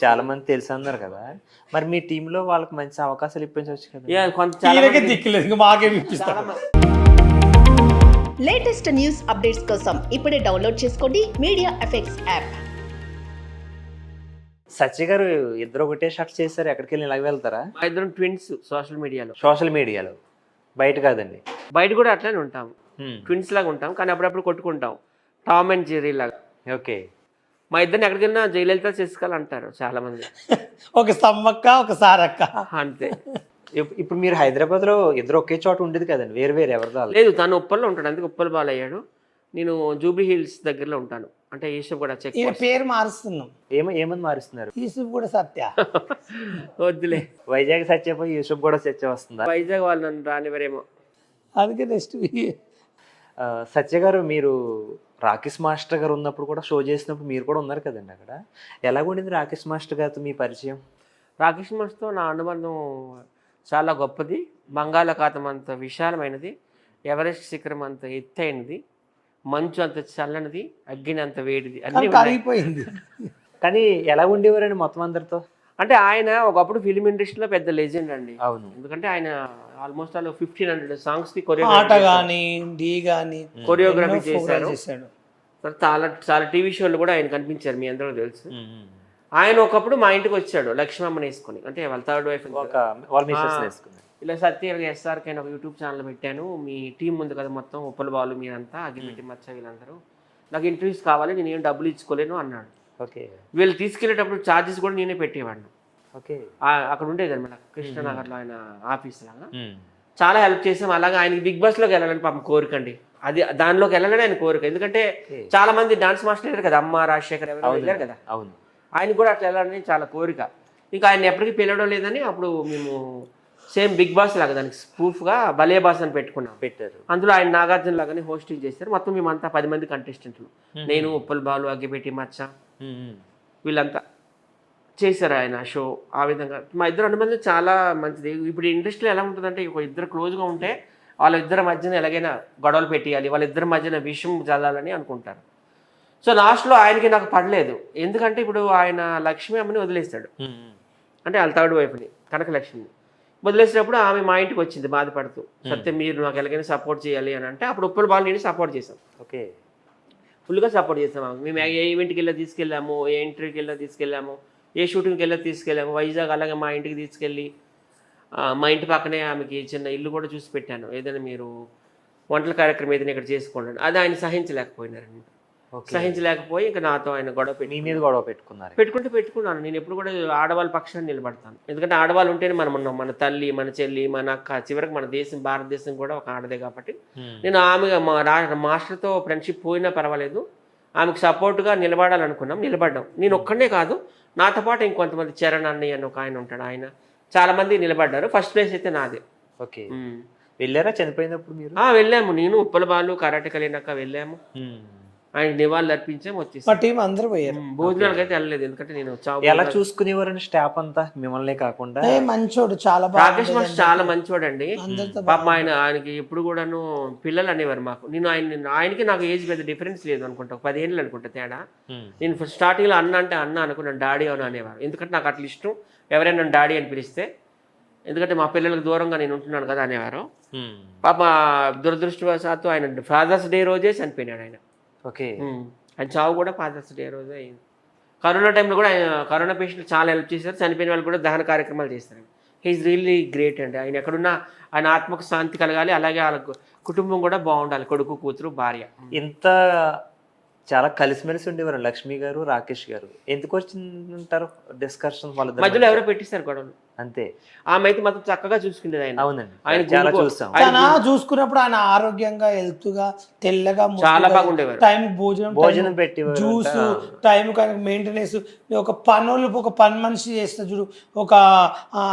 చాలా మంది తెలుసు అన్నారు కదా, మరి మీ టీంలో వాళ్ళకి మంచి అవకాశాలు ఇప్పించవచ్చు కదా. ఈయనకే దిక్కులేదు, ఇంకా మాకేమి ఇప్పిస్తాడు. లేటెస్ట్ న్యూస్ అప్డేట్స్ కోసం ఇప్పుడే డౌన్లోడ్ చేసుకోండి మీడియా ఎఫెక్ట్స్ యాప్. సత్య గారు ఇద్దరు ఒకటే షర్ట్ చేశారు, ఎక్కడికి వెళ్ళి ఇలాగ వెళ్తారా? మా ఇద్దరం ట్విన్స్ సోషల్ మీడియాలో బయట కాదండి. బయట కూడా అట్లానే ఉంటాం, ట్విన్స్ లాగా ఉంటాం, కానీ అప్పుడప్పుడు కొట్టుకుంటాం, టామ్ అండ్ జెర్రీ లాగా. ఓకే. మా ఇద్దరిని ఎక్కడికైనా జయలలిత శశికళ అంటారు చాలా మంది. ఒక సమ్మక్క ఒక సారక్క అంతే. ఇప్పుడు మీరు హైదరాబాద్ లో ఇద్దరు ఒకే చోట ఉండేది కదండి, వేరు వేరు ఎవరిదాలు? లేదు, తను ఉప్పల్లో ఉంటాడు, అందుకే ఉప్పల్ బాల్ అయ్యాడు. నేను జూబ్లీ హిల్స్ దగ్గరలో ఉంటాను, అంటే యూసఫ్ కూడా చెక్. ఈయన పేరు మారుస్తున్నాం. ఏమని మారుస్తున్నారు? యూసుఫ్ కూడా సత్య. వద్దులే, వైజాగ్ సత్య పోయి యూసఫ్ కూడా సత్య వస్తుందా? వైజాగ్ వాళ్ళు నన్ను రానివరేమో. అందుకే నెక్స్ట్ సత్య గారు, మీరు రాకేష్ మాస్టర్ గారు ఉన్నప్పుడు కూడా షో చేసినప్పుడు మీరు కూడా ఉన్నారు కదండి అక్కడ. ఎలాగుండింది రాకేష్ మాస్టర్ గారితో మీ పరిచయం? రాకేష్ మాస్టర్తో నా అనుబంధం చాలా గొప్పది. బంగాళాఖాతం అంత విశాలమైనది, ఎవరెస్ట్ శిఖరం అంత ఎత్తైనది, మంచు అంత చల్లనిది, అగ్ని అంత వేడిది, అన్ని కరిగిపోయింది. కానీ ఎలా ఉండేవారండి మొత్తం అందరితో? అంటే ఆయన ఒకప్పుడు ఫిలిం ఇండస్ట్రీలో పెద్ద లెజెండ్ అండి. అవును. ఎందుకంటే ఆయన ఆల్మోస్ట్ 1500 సాంగ్స్ కి కొరియోగ్రఫీ చేశారు. చాలా టీవీ షోలు కూడా ఆయన కనిపించారు, మీ అందరూ తెలుసు. ఆయన ఒకప్పుడు మా ఇంటికి వచ్చాడు లక్ష్మమ్మని వేసుకొని, అంటే వాళ్ళ థర్డ్ వైఫ్ ఇలా సత్య ఎస్ఆర్కి అయిన ఒక యూట్యూబ్ ఛానల్ పెట్టాను, మీ టీం ఉంది కదా మొత్తం ఉప్పల బాలు మీరంతా అగ్గిపెట్టి మచ్చ వీళ్ళందరూ, నాకు ఇంటర్వ్యూస్ కావాలి, నేను ఏం డబ్బులు ఇచ్చుకోలేను అన్నాడు. ఓకే. వీళ్ళు తీసుకెళ్లేటప్పుడు ఛార్జెస్ కూడా నేనే పెట్టేవాడిని. ఓకే. అక్కడ ఉండేది అనమాట కృష్ణనగర్లో ఆయన ఆఫీస్ లాగా. చాలా హెల్ప్ చేసాం. అలాగే ఆయనకి బిగ్ బాస్ లోకి వెళ్ళాలని పాపం కోరికండి, అది దానిలోకి వెళ్ళాలని ఆయన కోరిక. ఎందుకంటే చాలా మంది డాన్స్ మాస్టర్ వెళ్ళారు కదా, అమ్మ రాజశేఖర్ ఎవరు వెళ్ళారు కదా, అవును, ఆయన కూడా అట్లా వెళ్ళాలని చాలా కోరిక. ఇంకా ఆయన ఎప్పటికీ పిలవడం లేదని అప్పుడు మేము సేమ్ బిగ్ బాస్ లాగా దానికి ప్రూఫ్గా భలే బాస్ అని పెట్టారు. అందులో ఆయన నాగార్జున లాగానే హోస్టింగ్ చేశారు. మొత్తం మేమంతా 10 మంది కంటెస్టెంట్లు, నేను ఉప్పల్ బాలు అగ్గిపెట్టి మచ్చ వీళ్ళంతా చేశారు ఆయన షో. ఆ విధంగా మా ఇద్దరు అనుబంధం చాలా మంచిది. ఇప్పుడు ఇండస్ట్రీలో ఎలా ఉంటుందంటే, ఒక ఇద్దరు క్లోజ్గా ఉంటే వాళ్ళిద్దరి మధ్యన ఎలాగైనా గొడవలు పెట్టేయాలి, వాళ్ళిద్దరి మధ్యన విషయం చల్లాలని అనుకుంటారు. సో లాస్ట్లో ఆయనకి నాకు పడలేదు, ఎందుకంటే ఇప్పుడు ఆయన లక్ష్మి అమ్మని వదిలేస్తాడు, అంటే వాళ్ళ థర్డ్ వైఫ్ని కనకలక్ష్మిని వదిలేసినప్పుడు ఆమె మా ఇంటికి వచ్చింది బాధపడుతూ, సత్యం మీరు నాకు ఎలాగైనా సపోర్ట్ చేయాలి అని అంటే, అప్పుడు ఉప్పల బాలు నేను సపోర్ట్ చేశాం. ఓకే. ఫుల్గా సపోర్ట్ చేసాం. మేము ఏ ఈవెంట్కి వెళ్ళి తీసుకెళ్ళాము, ఏ ఇంటర్వ్యూకి వెళ్ళి తీసుకెళ్ళాము, ఏ షూటింగ్కి వెళ్ళి తీసుకెళ్ళాము, వైజాగ్ అలాగే మా ఇంటికి తీసుకెళ్ళి మా ఇంటి పక్కనే ఆమెకి చిన్న ఇల్లు కూడా చూసి పెట్టాను, ఏదైనా మీరు వంటల కార్యక్రమం ఏదైనా ఇక్కడ చేసుకోండి. అది ఆయన సహించలేకపోయినారండి. సహించలేకపోయి ఇంకా నాతో ఆయన గొడవ పెట్టుకున్నాను. నేను ఎప్పుడు కూడా ఆడవాళ్ళ పక్షాన్ని నిలబడతాను, ఎందుకంటే ఆడవాళ్ళు ఉంటేనే మనం ఉన్నాం, మన తల్లి, మన చెల్లి, మన అక్క, చివరికి మన దేశం భారతదేశం కూడా ఒక ఆడదే. కాబట్టి నేను ఆమె మాస్టర్తో ఫ్రెండ్షిప్ పోయినా పర్వాలేదు, ఆమెకు సపోర్ట్గా నిలబడ్డాం. నేను ఒక్కడే కాదు, నాతో పాటు ఇంకొంతమంది చరణ్ అన్నయ్య అని ఒక ఆయన ఉంటాడు, ఆయన చాలా మంది నిలబడ్డారు. ఫస్ట్ ప్లేస్ అయితే నాదే. ఓకే. వెళ్ళారా చనిపోయినప్పుడు మీరు? వెళ్ళాము, నేను ఉప్పల బాలు కరాటే కలినాక వెళ్ళాము, ఆయన నివాళులు అర్పించాము, వచ్చేసి అందరూ పోయారు. భోజనాలకు అయితే వెళ్ళలేదు, ఎందుకంటే నేను ఎలా చూసుకునేవారండి స్టాఫ్ అంతా మిమ్మల్ని కాకుండా? మంచోడు, చాలా రాకేష్ మాస్టర్ చాలా మంచివాడు అండి. పాప ఆయనకి ఎప్పుడు కూడాను పిల్లలు అనేవారు మాకు. నేను ఆయనకి నాకు ఏజ్ పెద్ద డిఫరెన్స్ లేదు అనుకుంటా, 10 ఏళ్ళు అనుకుంటా తేడా. నేను స్టార్టింగ్ లో అన్న అంటే అన్న అనుకున్నాను, డాడీ అని అనేవారు, ఎందుకంటే నాకు అట్లా ఇష్టం ఎవరైనా నన్ను డాడీ అని పిలిస్తే, ఎందుకంటే మా పిల్లలకు దూరంగా నేను ఉంటున్నాను కదా అనేవారు. పాప దురదృష్టవశాత్తు ఆయన ఫాదర్స్ డే రోజే చనిపోయినాడు ఆయన. ఓకే. ఆయన చావు కూడా ఫాదర్స్ డే రోజే అయింది. కరోనా టైంలో కూడా ఆయన కరోనా పేషెంట్లు చాలా హెల్ప్ చేశారు, చనిపోయిన వాళ్ళు కూడా దహన కార్యక్రమాలు చేస్తారు. హీఈస్ రియల్లీ గ్రేట్ అండి. ఆయన ఎక్కడున్నా ఆయన ఆత్మకు శాంతి కలగాలి, అలాగే వాళ్ళ కుటుంబం కూడా బాగుండాలి, కొడుకు, కూతురు, భార్య. ఇంత చాలా కలిసిమెలిసి ఉండేవారు లక్ష్మి గారు, రాకేష్ గారు. ఎందుకు వచ్చింటారు డిస్కషన్? వాళ్ళ మధ్యలో ఎవరో పెట్టిస్తారు గొడవలు, అంతే. ఆమె అయితే మాత్రం చక్కగా చూసుకునేది ఆయన. అవునండి, ఆయన చాలా చూస్తాం. చూసుకున్నప్పుడు ఆయన ఆరోగ్యంగా, హెల్త్ గా, తెల్లగా, చాలా బాగుండేవారు. టైం భోజనం పెట్టి, జ్యూస్ టైం మెయింటెనెన్స్, ఒక పని మనిషి చేస్తే చూడు, ఒక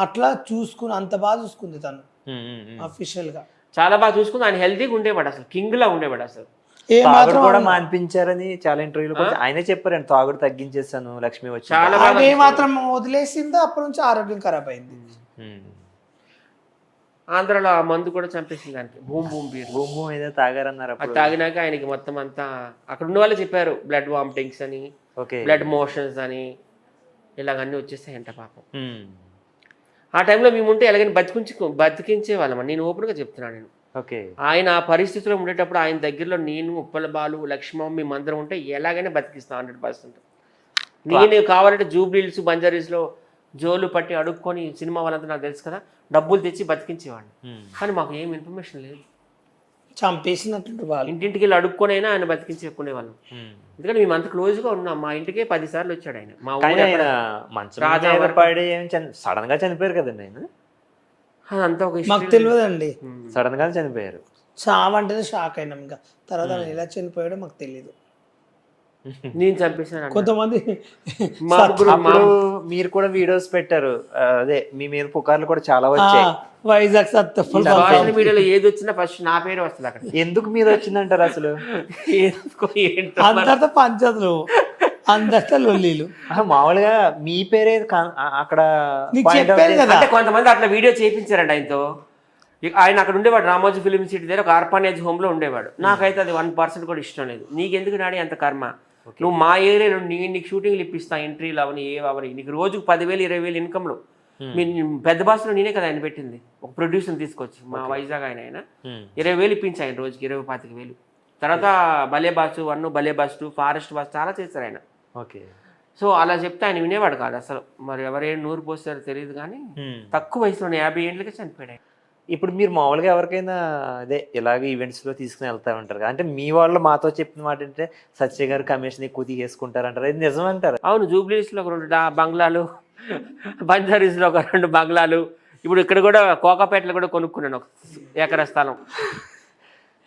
అట్లా చూసుకుని అంత బాగా చూసుకుంది తను అఫీషియల్ గా. చాలా బాగా చూసుకుంది. ఆయన హెల్తీగా ఉండేవాడు, అసలు కింగ్ లా ఉండేవాడు. అసలు తాగుడు కూడా మాన్పించారని చాలా ఇంటర్వ్యూలో ఆయనే చెప్పారండి, తాగుడు తగ్గించేసాను లక్ష్మి వచ్చి. ఏ మాత్రం వదిలేసిందో అప్పటి నుంచి ఆరోగ్యం ఖరాబ్ అయింది. ఆంధ్రాలో ఆ మందు కూడా చంపేసింది దానికి, boom boom beer. Boom boom ఏదో తాగారన్నారు. అది తాగినాక ఆయనకి మొత్తం అంతా అక్కడ ఉన్న వాళ్ళు చెప్పారు, బ్లడ్ వామిటింగ్స్ అని, బ్లడ్ మోషన్స్ అని, ఇలాగన్నీ వచ్చేసాయంట పాపం. ఆ టైంలో మేము ఉంటే ఎలాగైనా బతికించే వాళ్ళం. నేను ఓపెన్గా చెప్తున్నాను. నేను ఓకే. ఆయన ఆ పరిస్థితిలో ఉండేటప్పుడు ఆయన దగ్గరలో నేను, ఉప్పల బాలు, లక్ష్మమ్మ మేమందరం ఉంటే ఎలాగైనా బతికిస్తాం 100%. నేను కావాలంటే జూబ్లీహిల్స్, బంజారీస్లో జోలు పట్టి అడుక్కొని సినిమా వాళ్ళంతా నాకు తెలుసు కదా, డబ్బులు తెచ్చి బతికించేవాడిని. కానీ మాకు ఏం ఇన్ఫర్మేషన్ లేదు. చంపేసినట్టు వాళ్ళు ఇంటింటికి వెళ్ళి అడుక్కొని అయినా ఆయన బతికించుకునేవాళ్ళం. ఎందుకంటే మేము అంత క్లోజ్గా ఉన్నాం. మా ఇంటికే 10 సార్లు వచ్చాడు ఆయన. మా ఊరు పడి సడన్ గా చనిపోయారు కదండి ఆయన. అదంతా ఒక మాకు తెలియదండి. సడన్ గా చనిపోయారు. చావంటేనే షాక్ అయినాం. ఇంకా తర్వాత ఆయన ఎలా చనిపోయాడో మాకు తెలియదు. నేను చంపేసాను. కొంతమంది అప్పుడు మీరు కూడా వీడియోస్ పెట్టారు, అదే మీ మీద పుకార్లు కూడా చాలా వచ్చాయి. వైజాగ్ సోషల్ మీడియాలో ఏది వచ్చినా ఫస్ట్ నా పేరు వస్తుంది అక్కడ. ఎందుకు మీరు వచ్చిందంటారు అసలు? అందరితో పంచదులు, అందరితో లొల్లీలు. మామూలుగా మీ పేరే అక్కడ చెప్పారు కదా. అంటే కొంతమంది అట్లా వీడియో చేయించారండి ఆయనతో. ఆయన అక్కడ ఉండేవాడు రామోజీ ఫిలిం సిటీ దగ్గర ఒక ఆర్ఫనేజ్ హోమ్లో ఉండేవాడు. నాకైతే అది 1% కూడా ఇష్టం లేదు. నీకెందుకు నాడి అంత కర్మ, నువ్వు మా ఏరియాలో నీకు షూటింగ్లు ఇప్పిస్తా, ఎంట్రీలు అవని ఏవని, నీకు రోజుకు 10,000 20,000 ఇన్కమ్లో. పెద్ద బాస్లో నేనే కదా ఆయన పెట్టింది, ఒక ప్రొడ్యూసర్ని తీసుకొచ్చి మా వైజాగ్ ఆయన 20,000 ఇప్పించి ఆయన రోజుకి 20-25,000. తర్వాత భలే బాస్ 1, భలే బాస్ 2, ఫారెస్ట్ బాస్ చాలా చేస్తారు ఆయన. ఓకే. సో అలా చెప్తే ఆయన వినేవాడు కాదు అసలు. మరి ఎవరైనా నూరు పోస్తారో తెలియదు కానీ తక్కువ వయసులో 50 ఏళ్ళకే చనిపోయాడు. ఇప్పుడు మీరు మామూలుగా ఎవరికైనా అదే ఇలాగ ఈవెంట్స్లో తీసుకుని వెళ్తా ఉంటారు కదా, అంటే మీ వాళ్ళు మాతో చెప్పిన మాట అంటే సత్య గారు కమిషన్ ఎక్కువ తీసేసుకుంటారు అంటారు, ఇది నిజం అంటారు? అవును, జూబ్లీహిల్స్లో ఒక 2 బంగ్లాలు, బంజారీస్లో ఒక 2 బంగ్లాలు, ఇప్పుడు ఇక్కడ కూడా కోకాపేటలో కూడా కొనుక్కున్నాను 1 ఎకరా స్థలం.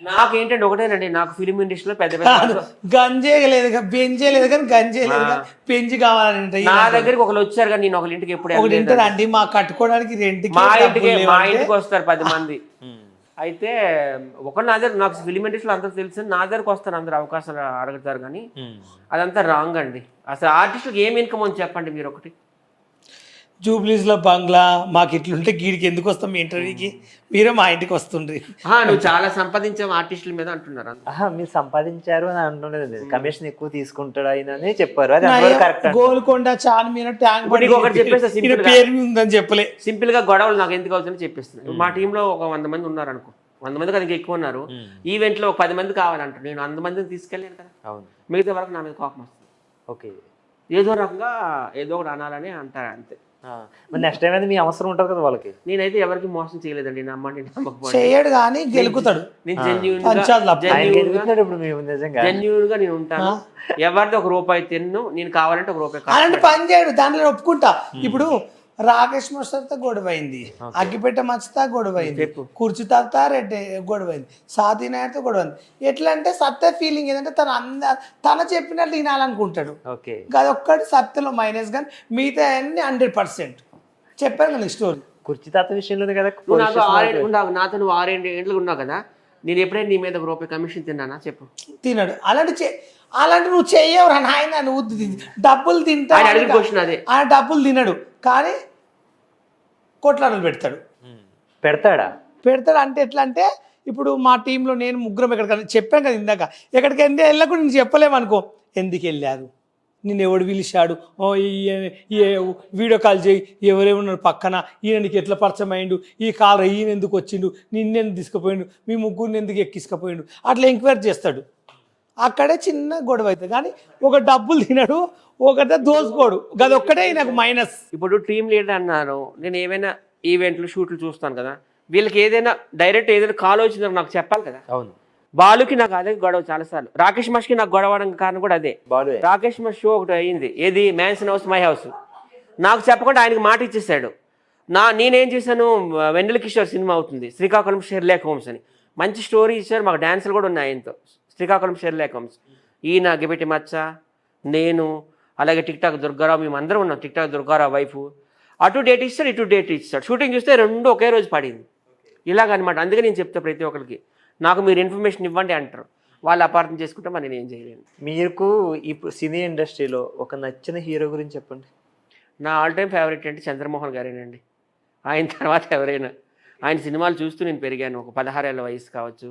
నాకేంటంటే ఒకటేనండి, నాకు ఫిలిం ఇండస్ట్రీలో పెద్ద గంజేయలేదు, పెంచేయలేదు కానీ గంజేయలేదు, పెంచి కావాలంటే నా దగ్గరికి ఒకరు వచ్చారు కానీ నేను ఒకరి ఇంటికి ఎప్పుడు అండి మా కట్టుకోవడానికి మా ఇంటికి వస్తారు 10 మంది. అయితే ఒకరు నా దగ్గర, నాకు ఫిలిం ఇండస్ట్రీలో అందరూ తెలుసు, నా దగ్గరకు వస్తారు అందరు, అవకాశాలు అడుగుతారు కానీ అదంతా రాంగ్ అండి. అసలు ఆర్టిస్టులకు ఏం ఇన్కమ్ అని చెప్పండి మీరు ఒకటి. జూబ్లీస్లో బంగ్లా మాకు ఇట్లుంటే గీడికి ఎందుకు వస్తాం మీ ఇంటర్వ్యూకి, మీరే మా ఇంటికి వస్తుండ్రి. నువ్వు చాలా సంపాదించావు ఆర్టిస్టుల మీద అంటున్నారు. మీరు సంపాదించారు అని అంటున్నది, కమిషన్ ఎక్కువ తీసుకుంటాడు ఆయన అని చెప్పారు. అది కరెక్ట్. గోల్కొండ చార్మినార్ ట్యాంక్ పేరు ఉందని చెప్పలే, సింపుల్ గా గొడవలు నాకు ఎందుకు అవుతుందని చెప్పేస్తున్నాను. మా టీంలో ఒక 100 మంది ఉన్నారు అనుకో, 100 మంది కదా ఎక్కువ ఉన్నారు. ఈవెంట్ లో 10 మంది కావాలంటారు, నేను 100 మందిని తీసుకెళ్ళాను కదా. మిగతా వరకు నా మీద కోపం వస్తుంది. ఓకే. ఏదో రకంగా ఏదో ఒకటి అనాలని అంటారు అంతే. మరి నెక్స్ట్ టైం అయితే మీ అవసరం ఉంటుంది కదా వాళ్ళకి. నేనైతే ఎవరికి మోసం చేయలేదండి, నమ్మండి నమ్మకపోండి. చేయడు కానీ గెలుకుతాడు. నేను జెన్యూన్ గా నేను ఉంటాను. ఎవరిది ₹1 తిన్ను, నేను కావాలంటే ₹1 అలాంటి పని చేయడు, దాంట్లో ఒప్పుకుంటా. ఇప్పుడు రాకేష్ మాస్టర్తో గొడవైంది, అగ్గిపెట్ట మచ్చతా గొడవైంది, కుర్చీ తాత రెడ్డి గొడవైంది, సాధి నాయర్తో గొడవైంది. ఎట్లా అంటే సత్య ఫీలింగ్ ఏంటంటే తన చెప్పినట్లు వినాలనుకుంటాడు. అది ఒక్కటి సత్యలో మైనస్, కానీ మిగతా అన్ని 100% చెప్పాను కదా స్టోరీ. కుర్చీ తాత విషయంలో కదా, నాతో నువ్వు 6 ఏళ్ళు ఉన్నావు కదా, నేను ఎప్పుడైనా నీ మీద ₹1 కమిషన్ తిన్నానా చెప్పు? తినడు. అలాంటి నువ్వు చెయ్యవు నాయన, నువ్వు డబ్బులు తింటా, ఆయన డబ్బులు తినడు కానీ కొట్లాటలు పెడతాడు అంటే ఎట్లా అంటే, ఇప్పుడు మా టీంలో నేను ముగ్గురం ఎక్కడికన్నా చెప్పాను కదా ఇందాక, ఎక్కడికైనా వెళ్ళకుండా నేను చెప్పలేమనుకో, ఎందుకు వెళ్ళారు, నేను ఎవడు పిలిచాడు, వీడియో కాల్ చేయి, ఎవరేమన్నారు పక్కన, ఈయన నీకు ఎట్లా పరిచయం అయ్యిండు, ఈ కాల్ ఈయన ఎందుకు వచ్చిండు, నిన్నెందుకు తీసుకుపోయిండు, మీ ముగ్గురిని ఎందుకు ఎక్కించుకుపోయిండు, అట్లా ఎంక్వైరీ చేస్తాడు. అక్కడే చిన్న గొడవ అవుతుంది కానీ ఒక డబ్బులు తినడు, ఒకటే దోసుకోడు. అది ఒక్కటే నాకు మైనస్. ఇప్పుడు టీమ్ లీడర్ అన్నారు, నేను ఏమైనా ఈవెంట్లు షూట్లు చూస్తాను కదా, వీళ్ళకి ఏదైనా డైరెక్ట్ ఏదైనా కాల్ వచ్చిందో నాకు చెప్పాలి కదా. అవును. బాలుకి నాకు అదే గొడవ చాలాసార్లు, రాకేష్ మాస్కి నాకు గొడవ అవడానికి కారణం కూడా అదే. రాకేష్ మాస్ షో ఒకటి అయ్యింది, ఏది మ్యాన్సన్ హౌస్ మై హౌస్, నాకు చెప్పకుండా ఆయనకి మాట ఇచ్చేసాడు. నేనేం చేశాను, వెన్నెల కిషోర్ సినిమా అవుతుంది శ్రీకాకుళం షెర్లాక్ హోమ్స్ అని, మంచి స్టోరీ ఇచ్చారు, మాకు డ్యాన్సులు కూడా ఉన్నాయి ఆయనతో. శ్రీకాకుళం షెర్లాక్ హోమ్స్, ఈయన గిబెట్టి మచ్చ, నేను, అలాగే టిక్ టాక్ దుర్గారావు, మేము అందరం ఉన్నాం. టిక్ టాక్ దుర్గారావు వైఫ్, అటు డేట్ ఇస్తాడు ఇటు డేట్ ఇస్తాడు. షూటింగ్ చూస్తే 2 ఒకే రోజు పడింది. ఇలాగనమాట. అందుకే నేను చెప్తా ప్రతి ఒక్కరికి, నాకు మీరు ఇన్ఫర్మేషన్ ఇవ్వండి అంటారు, వాళ్ళు అపార్థం చేసుకుంటే మరి నేను ఏం చేయలేను. మీకు ఇప్పుడు సినీ ఇండస్ట్రీలో ఒక నచ్చిన హీరో గురించి చెప్పండి. నా ఆల్ టైమ్ ఫేవరెట్ అంటే చంద్రమోహన్ గారేనండి. ఆయన తర్వాత ఎవరైనా, ఆయన సినిమాలు చూస్తూ నేను పెరిగాను. ఒక 16 ఏళ్ళ వయసు కావచ్చు,